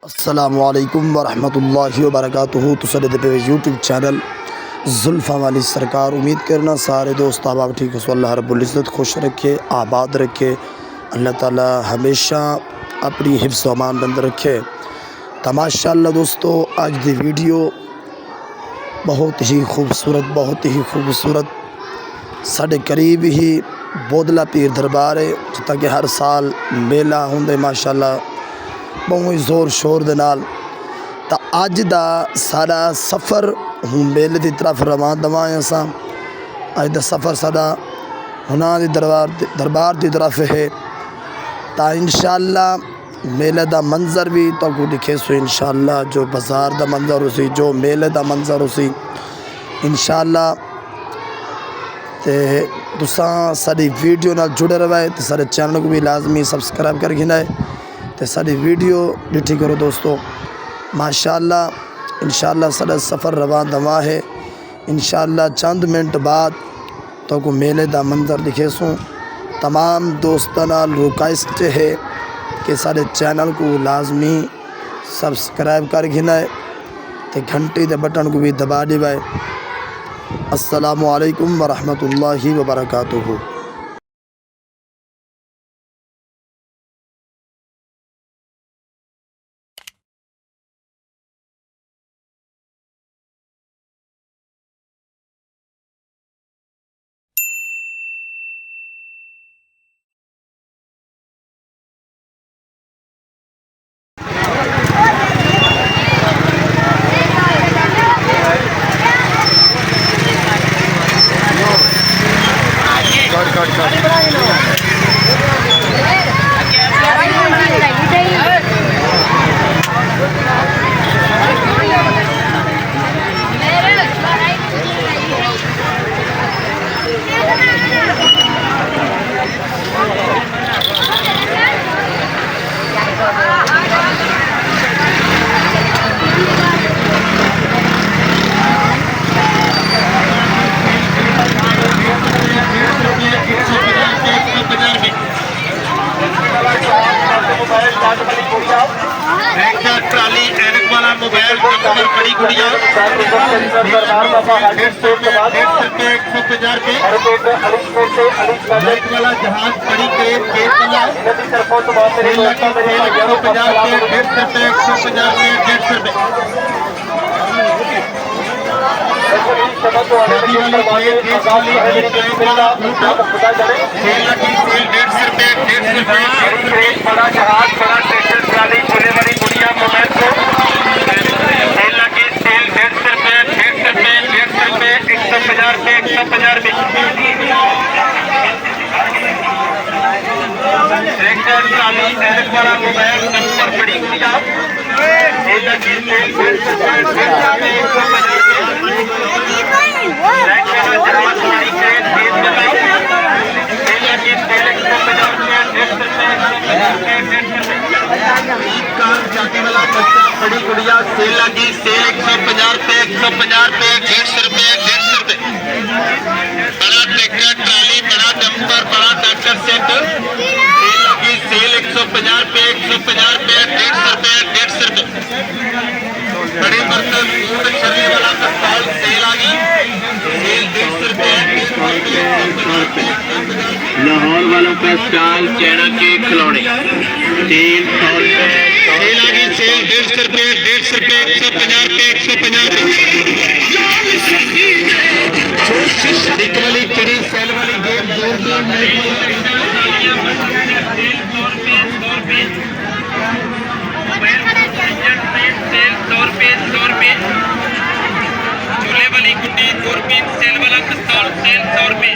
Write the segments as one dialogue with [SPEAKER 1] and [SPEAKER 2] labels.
[SPEAKER 1] अस्सलामुअलैकुम वरहमतुल्लाहि वबरकातुहू। तो सर पे यूट्यूब चैनल जुल्फ़ा वाली सरकार। उम्मीद करना सारे दोस्त आप ठीक हो। अल्लाह रब्बुल इज़्ज़त खुश रखे, आबाद रखे। अल्लाह ताला हमेशा अपनी हिफ्ज़ व अमान बंद रखे। तो माशाअल्लाह दोस्तों, आज दी वीडियो बहुत ही खूबसूरत साढ़े करीब ही बोदला पीर दरबार है, जितना कि हर साल मेला होंगे माशाअल्लाह बहुत जोर शोर दे नाल। तो अज दा सारा सफ़र हूँ मेले की तरफ रवां दवा असां। अज दा सफ़र साड़ा हुना दी दरबार की तरफ है। तो इंशाअल्लाह मेले का मंजर भी तो दिखे सो इंशाअल्लाह, जो बाज़ार का मंजर उसी, जो मेले का मंजर उसी इंशाअल्लाह। तो तुसां साडी वीडियो नाल जुड़े रहे तो सारे चैनल को भी लाजमी सबसक्राइब कर गिना है। तो सारी वीडियो डिठी करो दोस्तों माशाअल्लाह। इंशाअल्लाह सारा सफ़र रवा दवा है। इंशाअल्लाह चंद मिनट बाद तो को मेले का मंजर दिखे सूँ। तमाम दोस्तों नाल रिक्वेस्ट है कि सारे चैनल को लाजमी सब्सक्राइब कर गिना है, तो घंटी के बटन को भी दबा दिवाए। अस्सलामु अलैकुम वरहमतुल्लाहि वबरकातुहू।
[SPEAKER 2] ट्राली एनक वाला मोबाइल नंबर बड़ी गुड़िया 150 लाइट वाला जहाज बड़ी क्रेन केस वाला 150 लाहौर वालों का स्टॉल चैना के खिलौने 300 रुपए। सेल आ गई, सेल 150 रुपए, 150 रुपए, 150 रुपए, 150 रुपए। एक वाली चिड़ी सेल वाली गेम झूले वाली गुड्डी 2 रुपये, सेल वाला पिस्तौल सेल 100 रुपये,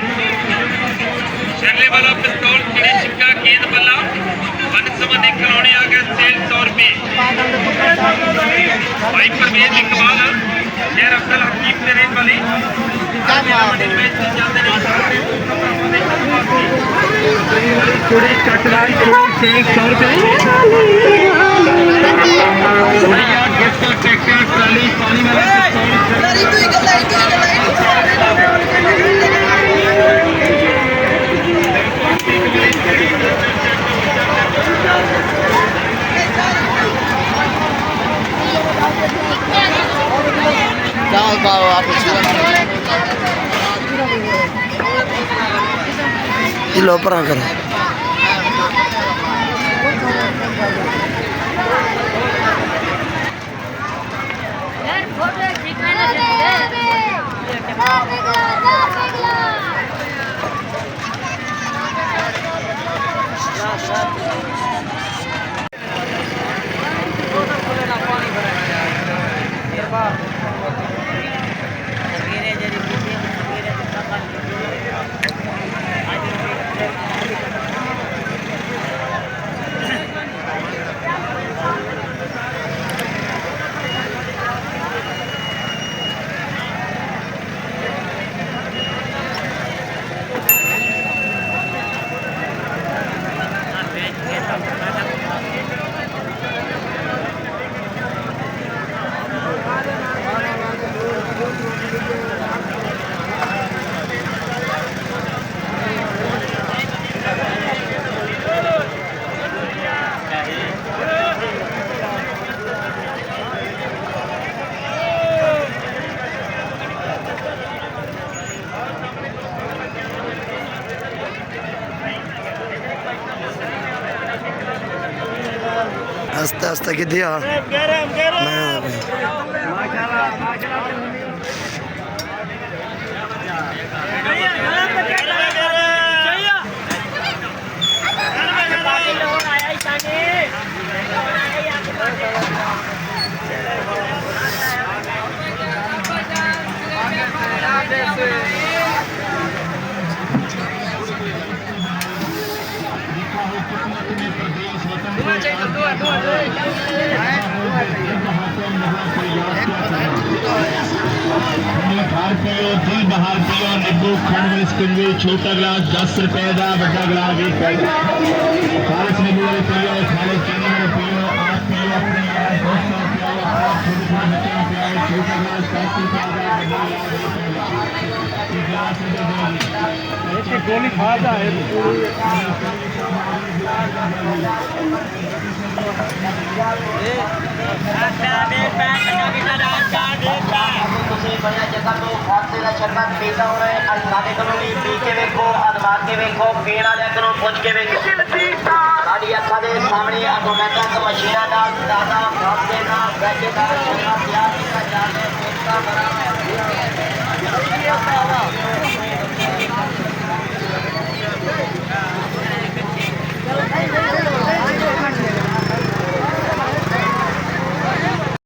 [SPEAKER 2] शरले वाला पिस्तौल चिड़ी छिक्का गेंद बल्ला वन संबंधी खिलौने आ गए सेल 100 रुपये। भाई परवेज इकबाल शेर अब्दुल हकीम ने रेत वाली चूड़ी कटराई सेल 100 रुपये। ट्रैक्टर ट्राली पानी वाला
[SPEAKER 1] ये लो पर करो आस्ते आस्ते की दिया
[SPEAKER 3] बाहर पियो नींबू खंड मिस्किंदी छोटा गिलास 10 रुपए का बड़ा गिलास 20 रुपए का खालिश नींबू वाले पियो खालिश चीनी वाले पियो आप पियो अपने यार दोस्तों पियो आप छोटे छोटे बच्चों पियो छोटा गिलास 10 रुपए का बड़ा गिलास एक गोली खा जाए
[SPEAKER 4] बढ़िया जगह तो खाते का शरबत पीता हो रहे खाने करो भी पी के देखो अदमार के देखो पीना लिया करो पूछ के देखो साड़ी अखा दे सामने ऑटोमेटिक मशीन का दादा खाते ना बैठे का शरबत यार का जाने का बड़ा